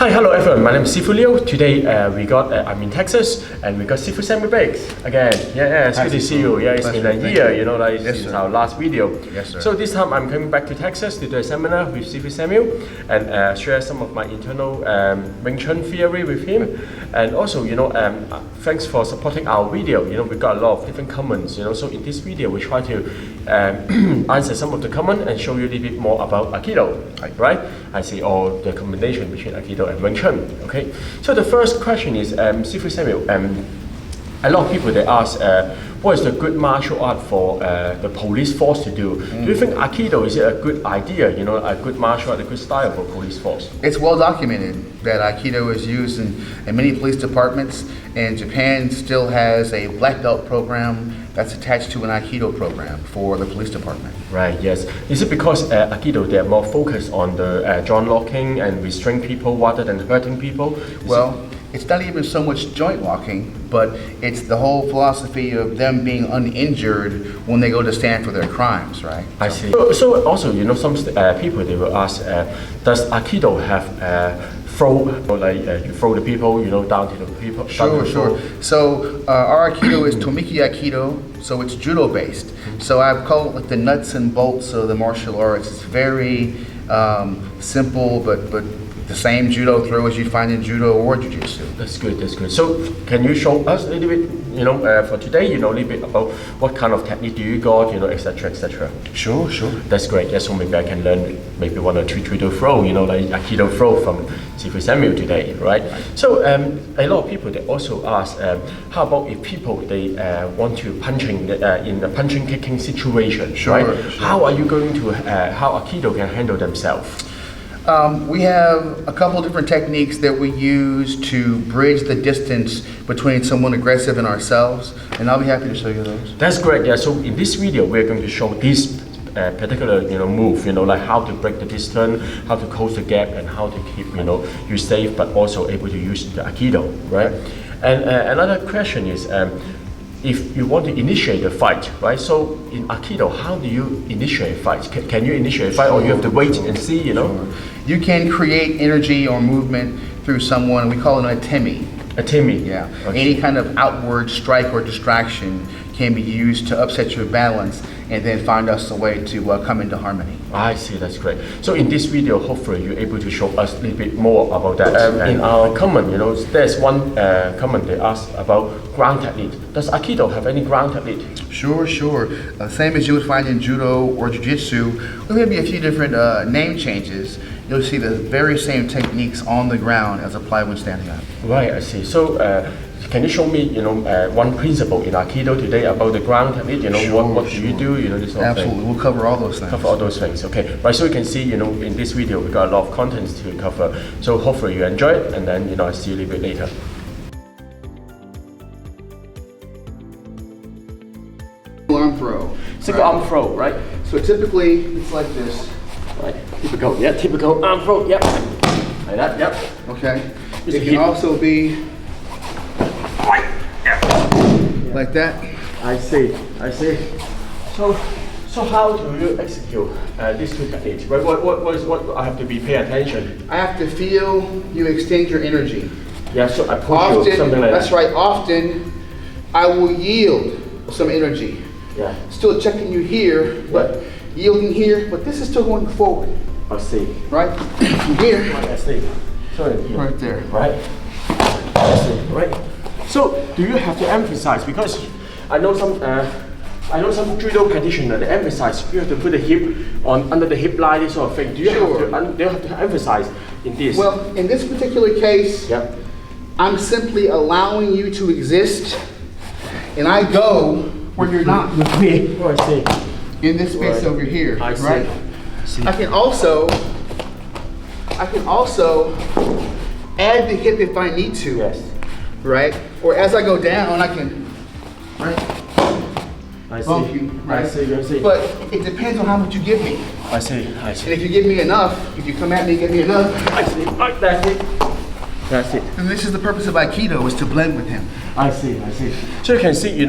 Hi, hello everyone. My name is Sifu Leo. Today I'm in Texas and we got Sifu Samuel back again. Yeah, it's good to see you. Yeah, it's been a year, like since our last video. Yes, sir. So this time I'm coming back to Texas to do a seminar with Sifu Samuel and share some of my internal Wing Chun theory with him. And also, thanks for supporting our video. We got a lot of different comments. So in this video we try to answer some of the comments and show you a little bit more about Aikido, right? I see all the combination between Aikido and Wing Chun. Okay, so the first question is, Sifu Samuel, a lot of people they ask, what is the good martial art for the police force to do? Do you think Aikido is a good idea? A good martial art, a good style for police force? It's well documented that Aikido is used in many police departments, and Japan still has a black belt program that's attached to an Aikido program for the police department. Right, yes. Is it because Aikido, they're more focused on the joint locking and restrain people rather than hurting people? It's not even so much joint locking, but it's the whole philosophy of them being uninjured when they go to stand for their crimes, right? I see. So also, some people, they will ask, does Aikido have throw, you throw the people, down to the people? Sure. So our Aikido is Tomiki Aikido, so it's judo based. So I've called it like the nuts and bolts of the martial arts. It's very simple, but the same judo throw as you'd find in judo or jiu-jitsu. That's good. So can you show us a little bit, for today, a little bit about what kind of technique do you got, etc. Sure. That's great. Yeah, so maybe I can learn maybe one or two judo throw, like Aikido throw from Sifu Samuel today, right? So a lot of people, they also ask, how about if people, they want to punching in a punching kicking situation, right? Sure. How are you going to, how Aikido can handle themselves? We have a couple different techniques that we use to bridge the distance between someone aggressive and ourselves, and I'll be happy to show you those. That's great. Yeah. So in this video, we're going to show this particular move. Like how to break the distance, how to close the gap, and how to keep you safe, but also able to use the Aikido, right? And another question is, if you want to initiate a fight, right? So in Aikido, how do you initiate a fight? Can you initiate a fight, or you have to wait and see? Sure. You can create energy or movement through someone. We call it a temi. A temi. Yeah. Okay. Any kind of outward strike or distraction can be used to upset your balance and then find us a way to come into harmony. I see, that's great. So in this video, hopefully you're able to show us a little bit more about that. In our comment, there's one comment they asked about ground technique. Does Aikido have any ground technique? Sure. Same as you would find in judo or jiu-jitsu. There may be a few different name changes. You'll see the very same techniques on the ground as applied when standing up. Right, I see. So can you show me, one principle in Aikido today about the ground technique? Sure, what do you do? This sort of Absolutely, thing. We'll cover all those things. Cover all those things. Okay. Right. So you can see, in this video we got a lot of contents to cover. So hopefully you enjoy it, and then I'll see you a little bit later. Arm throw. Single arm throw, right? So typically it's like this. Right. Typical. Yeah. Typical arm throw. Yep. Like that. Yep. Okay. It can also be like that. I see. So how do you execute these two techniques? Right? What I have to be pay attention? I have to feel you extend your energy. Yeah. So I push you, something like that's that. Right. Often I will yield some energy. Yeah. Still checking you here, but yielding here, but this is still going forward. I see. Right? From here. I see. Sorry. Right there. Right. I see. Right. So do you have to emphasize, because I know some judo practitioners, they emphasize you have to put the hip under the hip line, this sort of thing. Do you have to emphasize in this? Well, in this particular case, yep. I'm simply allowing you to exist, and I go where you're not with me. Oh, I see. In this space over here. I see. Right? I can also add the hip if I need to. Yes. Right? Or as I go down, I can, right? I see. Bump you, right? I see. But it depends on how much you give me. I see. And if you give me enough, if you come at me and give me enough, I see. Right, that's it. And this is the purpose of Aikido, is to blend with him. I see. So you can see,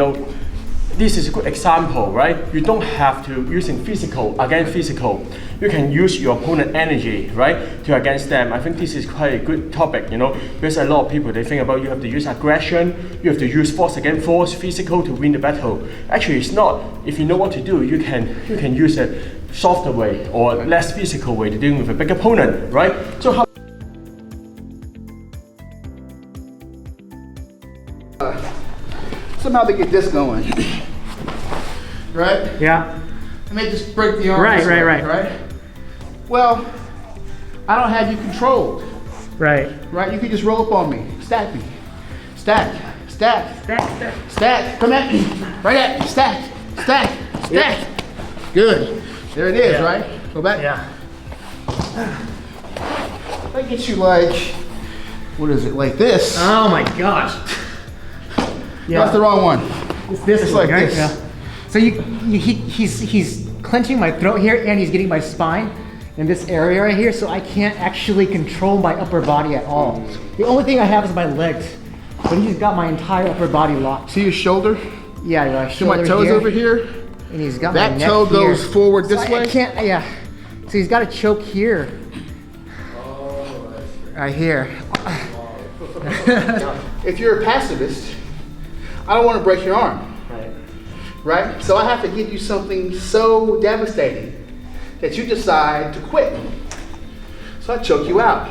this is a good example, right? You don't have to using physical against physical. You can use your opponent energy, right, to against them. I think this is quite a good topic, you know, because a lot of people, they think about you have to use aggression, you have to use force against force, physical to win the battle. Actually, it's not. If you know what to do, you can use a softer way or less physical way to deal with a big opponent, right? So how somehow they get this going, right? Yeah. And they just break the arm. Right. Well, I don't have you controlled. Right. Right? You can just roll up on me. Stack me. Stack. Come at me. Right at me. Stack. Yeah. Good. There it is, Yeah. right? Go back. Yeah. That gets you like, what is it, like this? Oh my gosh. That's the wrong one. This It's one, like right? this. Yeah. So he's clenching my throat here, and he's getting my spine in this area right here, so I can't actually control my upper body at all. The only thing I have is my legs, but he's got my entire upper body locked. See his shoulder? Yeah, See my toes over here? and he's got my That neck toe here. goes forward this So way? I can't. Yeah. So he's got to choke here. Right here. If you're a pacifist, I don't want to break your arm. Right? So I have to give you something so devastating that you decide to quit. So I choke you out.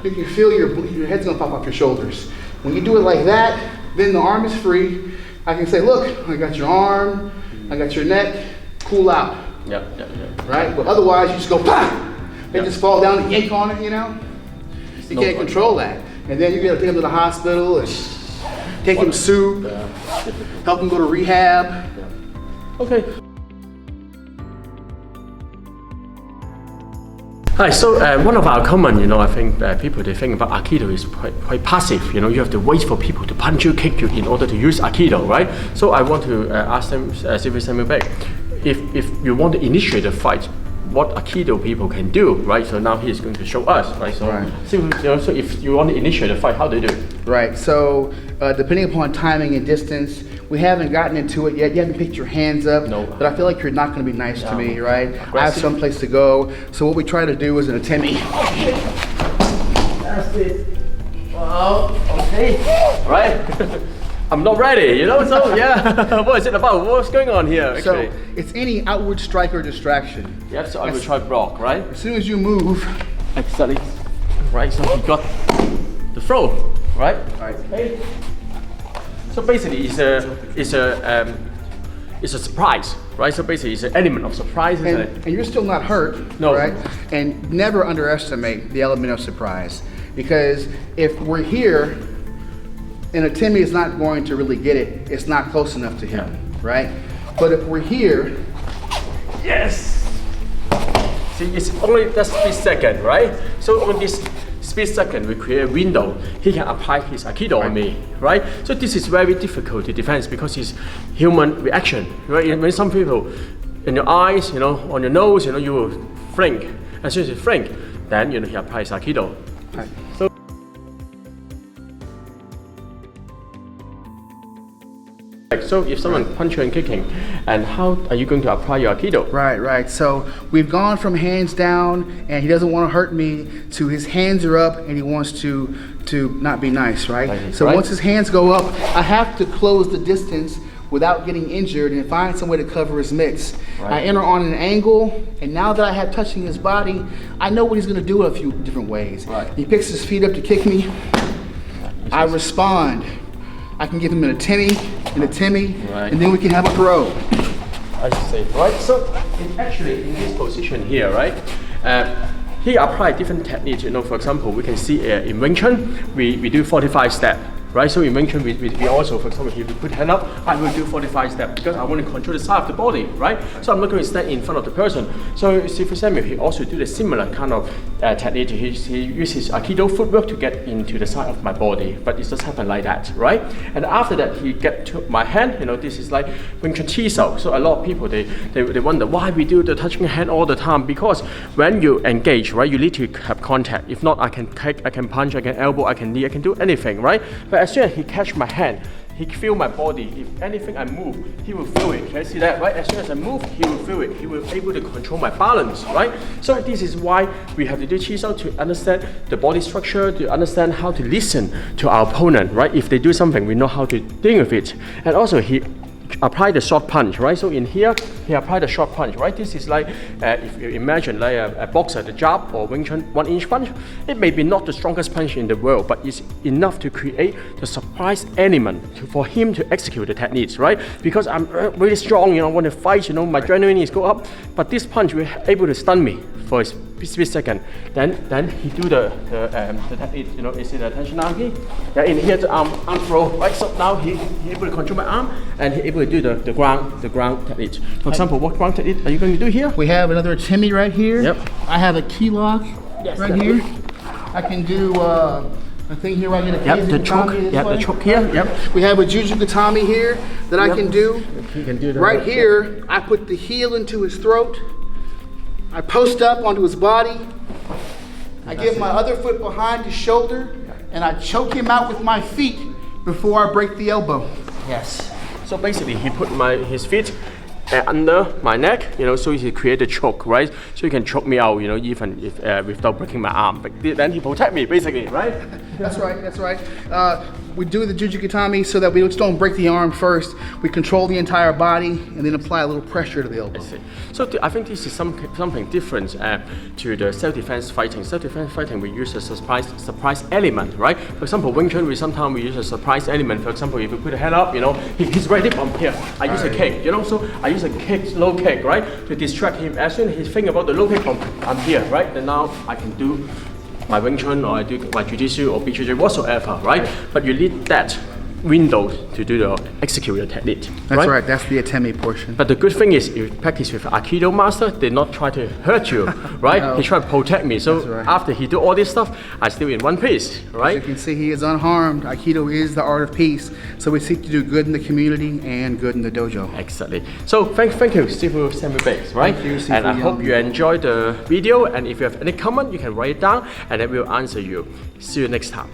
You can feel your head's gonna pop off your shoulders. When you do it like that, then the arm is free. I can say, look, I got your arm, I got your neck, cool out. Right? But otherwise you just go, bah! They just fall down and yank on it, you know? You can't control that. And then you gotta take them to the hospital and take them soup, help them go to rehab. Okay. Hi, so one of our common, you know, I think people, they think about Aikido is quite passive. You know, you have to wait for people to punch you, kick you in order to use Aikido, right? So I want to ask them, Sifu Samuel back, if you want to initiate a fight, what Aikido people can do, right? So now he is going to show us, right? So, you know, so if you want to initiate a fight, how do you do it? Right, so depending upon timing and distance, we haven't gotten into it yet. You haven't picked your hands up, but I feel like you're not going to be nice to me, right? Aggressive. I have some place to go. So what we try to do is an attempt. That's it. Well, okay. Right. I'm not ready, you know, so yeah. What is it about? What's going on here, actually? So it's any outward strike or distraction. Yeah, so I will try block, right? As soon as you move, Exactly. Right, so he got the throw, right? right. Okay. So basically, it's a surprise, right? So basically, it's an element of surprise, isn't it? And you're still not hurt, No. right? And never underestimate the element of surprise, because if we're here and a Timmy is not going to really get it, it's not close enough to him, right? But if we're here, Yes. See, it's only that split second, right? So on this split second, we create a window. He can apply his Aikido on me, right? So this is very difficult to defend because it's human reaction, right? And when some people, in your eyes, you know, on your nose, you know, you will flinch. As soon as you flinch, then you know he applies Aikido. Right. So. So if someone punch you and kicking, and how are you going to apply your Aikido? Right. So we've gone from hands down, and he doesn't want to hurt me, to his hands are up, and he wants to not be nice, right? So once his hands go up, I have to close the distance without getting injured and find some way to cover his mitts. I enter on an angle, and now that I have touching his body, I know what he's going to do in a few different ways. He picks his feet up to kick me. I respond. I can give him a Timmy and a Timmy, and then we can have a throw. I see. Right. So actually, in this position here, right, he applied different techniques. You know, for example, we can see in Wing Chun, we do 45 steps. Right, so in Wing Chun, we also, for example, if you put hand up, I will do 45 steps because I want to control the side of the body, right? So I'm not going to stand in front of the person. So Sifu Samuel, he also do the similar kind of technique. He uses Aikido footwork to get into the side of my body, but it just happen like that, right? And after that, he get to my hand. You know, this is like Wing Chun Chisel. So a lot of people they wonder why we do the touching hand all the time, because when you engage, right, you need to have contact. If not, I can kick, I can punch, I can elbow, I can knee, I can do anything, right? But as soon as he catch my hand, he feel my body. If anything I move, he will feel it. Can you see that, right? As soon as I move, he will feel it. He will be able to control my balance, right? So this is why we have to do Chi Sao, to understand the body structure, to understand how to listen to our opponent, right? If they do something, we know how to deal with it. And also he apply the short punch, right? So in here, he applied the short punch, right? This is like, if you imagine like a boxer, the jab or Wing Chun 1-inch punch, it may be not the strongest punch in the world, but it's enough to create the surprise element for him to execute the techniques, right? Because I'm really strong, I want to fight, my adrenaline is go up, but this punch will able to stun me for a split second. Then he do the technique, is it a Tenchinagi? Yeah, in here the arm throw, right? So now he able to control my arm and he able to do the ground technique. For example, what ground technique are you going to do here? We have another Timmy right here. Yep. I have a key lock right here. I can do a thing here right here. Yep, the choke. Yep, the choke here. Yep. We have a Juju Gatami here that I can do. He can do that. Right here, I put the heel into his throat. I post up onto his body. I give my other foot behind his shoulder, and I choke him out with my feet before I break the elbow. Yes. So basically, he put his feet under my neck, so he create a choke, right? So he can choke me out, even if without breaking my arm. But then he protect me, basically, right? That's right. We do the Juju Gatami so that we just don't break the arm first. We control the entire body and then apply a little pressure to the elbow. I see. So I think this is something different to the self-defense fighting. Self-defense fighting, we use a surprise element, right? For example, Wing Chun, sometimes we use a surprise element. For example, if you put a hand up, he's ready from here. I use a kick, so I use a kick, low kick, right? To distract him. As soon as he think about the low kick, I'm here, right? Then now I can do my Wing Chun or I do my Jiu-Jitsu or BJJ whatsoever, right? But you need that window to execute your technique. That's right. That's the atemi portion. But the good thing is, if you practice with Aikido master, they not try to hurt you, right? No. He try to protect me. So after he do all this stuff, I still in one piece, right? As you can see, he is unharmed. Aikido is the art of peace. So we seek to do good in the community and good in the dojo. Exactly. So thank you, Sifu Samuel, right? Thank you, Sifu and I Leo hope Au you enjoyed the video. And if you have any comment, you can write it down, and then we'll answer you. See you next time.